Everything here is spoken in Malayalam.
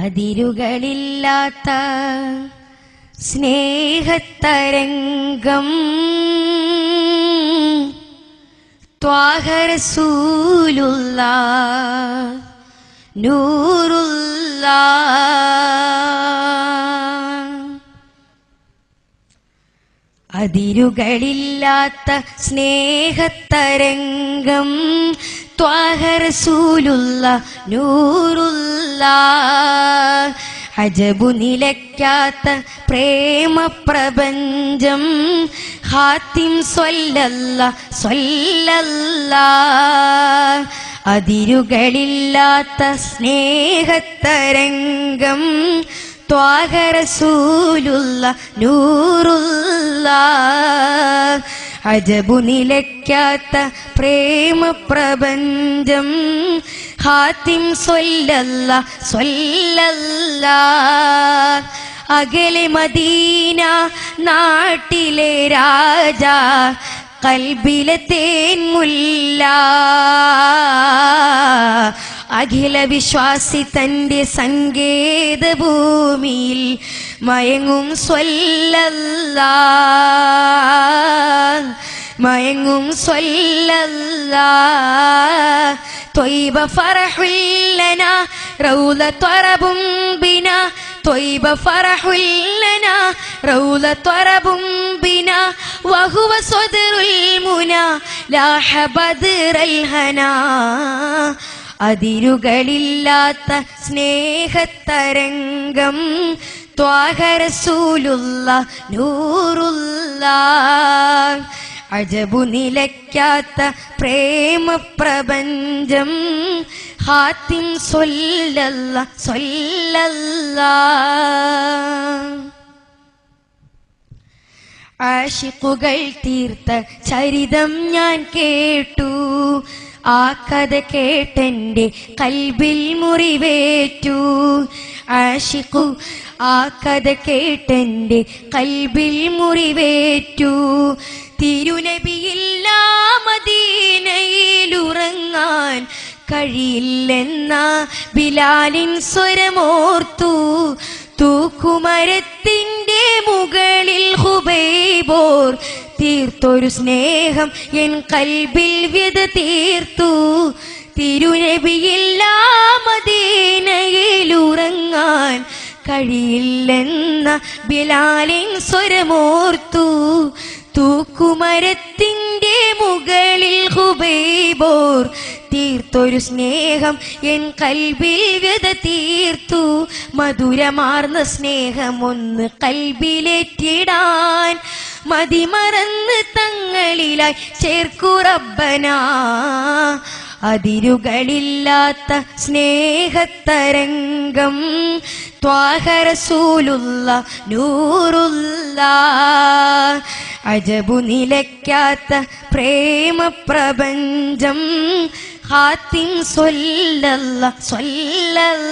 അതിരുകളില്ലാത്ത സ്നേഹത്തരംഗം ത്വാഹ റസൂലുള്ളാഹ് നൂറുള്ളാഹ്. അതിരുകളില്ലാത്ത സ്നേഹത്തരംഗം ത്വാഹ റസൂലുള്ളാഹ് നൂറുള്ളാഹ്. അജബു നിലയ്ക്കാത്ത പ്രേമപ്രപഞ്ചം ഹാത്തിം സ്വല്ലല്ലാഹ് സ്വല്ലല്ലാഹ്. അതിരുകളില്ലാത്ത സ്നേഹത്തരംഗം ത്വാഹ റസൂലുള്ളാഹ് നൂറുള്ളാഹ്. അജബു നിലയ്ക്കാത്ത പ്രേമപ്രപഞ്ചം ഹാത്തിം സ്വല്ലല്ലാഹ് സ്വല്ലല്ലാഹ്. അകലെ മദീന നാട്ടിലെ രാജാ കൽബിലെ തേൻമുല്ല അഖില വിശ്വാസി തന്റെ സങ്കേത ഭൂമിയിൽ മയങ്ങും സ്വല്ലല്ലാഹ് മയങ്ങും സ്വല്ലല്ലാഹ്. ത്വയ്ബ ഫറഹുൽ ലനാ റൗള ത്വറബും ബിനാ ത്വയ്ബ ഫറഹുൽ ലനാ റൗള ത്വറബും ബിനാ വഹുവ സ്വദ്റുൽ മുനാ ലാഹ ബദ്റൽ ഹനാ. അതിരുകളില്ലാത്ത സ്നേഹത്തരംഗം ത്വാഹ റസൂലുള്ളാഹ് നൂറുള്ളാഹ്. അജബു നിലയ്ക്കാത്ത പ്രേമപ്രപഞ്ചം ഹാത്തിം സ്വല്ലല്ലാഹ് സ്വല്ലല്ലാഹ്. ആശിഖുകൾ തീർത്ത ചരിതം ഞാൻ കേട്ടു, ആ കഥ കേട്ടെന്റെ കൽബിൽ മുറിവേറ്റു. ആശിഖു ആ കഥ കേട്ടെന്റെ കൽബിൽ മുറിവേറ്റു. തിരുനബിയില്ലാ മദീനയിലുറങ്ങാൻ കഴിയില്ലെന്ന ബിലാലിൻ സ്വരമോർത്തു. തൂക്കുമരത്തിന്റെ മുകളിൽ ഹുബൈബോർ തീർത്തൊരു സ്നേഹം എൻ കൽബിൽ വ്യത തീർത്തു. തിരുനബിയില്ലാ മദീനയിലുറങ്ങാൻ കഴിയില്ലെന്ന ബിലാലിൻ സ്വരമോർത്തു. തൂക്കുമരത്തിന്റെ മുകളിൽ ഹുബൈബോർ തീർത്തൊരു സ്നേഹം എൻ കൽബിൽ വ്യത തീർത്തു. മധുരമാർന്ന സ്നേഹമൊന്ന് കൽബിലേറ്റിടാൻ മതിമറന്ന് തങ്ങളിലായി ചേർക്കു റബ്ബനാ. അതിരുകളില്ലാത്ത സ്നേഹത്തരംഗം ത്വാഹ റസൂലുള്ളാഹ് നൂറുള്ളാഹ്. അജബു നിലയ്ക്കാത്ത പ്രേമപ്രപഞ്ചം ഹാത്തിം സ്വല്ലല്ലാഹ് സ്വല്ലല്ലാഹ്.